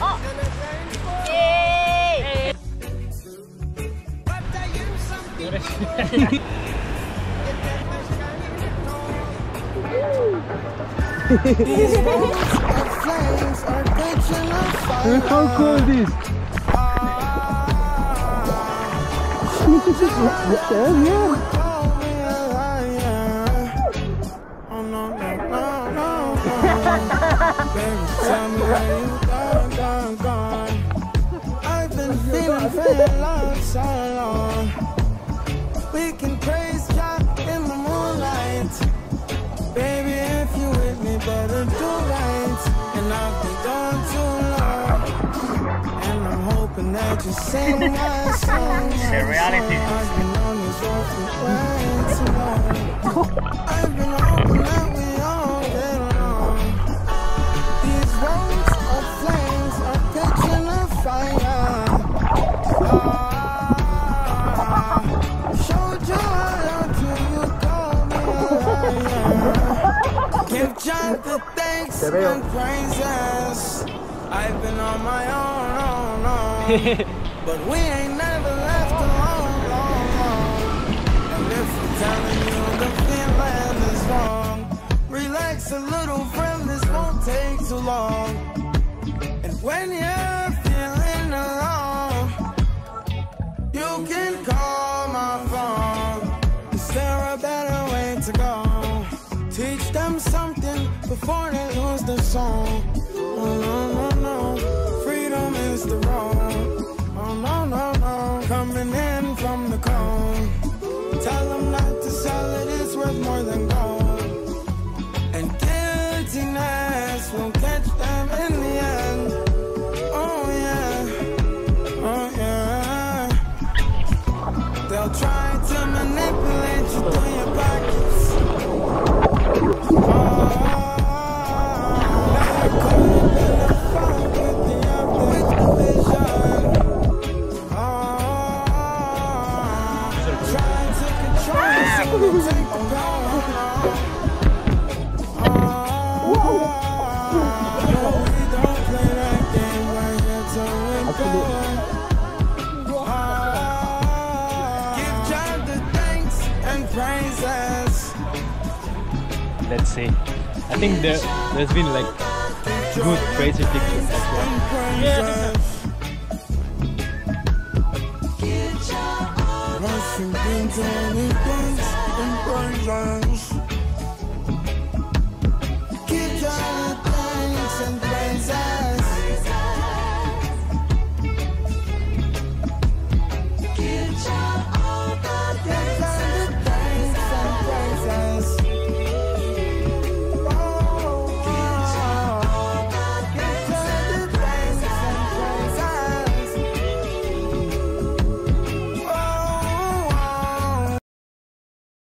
Oh! Yay! Look how cool it is! I've been feeling very long, so long. We can praise God in the moonlight. Baby, if you with me, better do right. And I've been gone too long. And I'm hoping that you sing my song. The reality. I've been on this road for way too long. I've been hoping that we all get along. These roads of flames are catching a fire. Showed you how to you call me a liar. Give God the thanks and praises. I've been on my own, but we ain't never left alone, And if I'm telling you the feeling is wrong, relax a little, friend, this won't take too long. And when you're feeling alone, you can call my phone. Is there a better way to go? Teach them something before they lose the song. Oh no, no, no, freedom is the road. Oh no, no, no, coming in from the cold. Tell them not to sell it, it's worth more than gold. And guiltiness will catch them in the end. Oh yeah, oh yeah. They'll try to manipulate you through your pockets. Let's see. I think there's been like good crazy pictures as well. Yeah, Rushing into anything and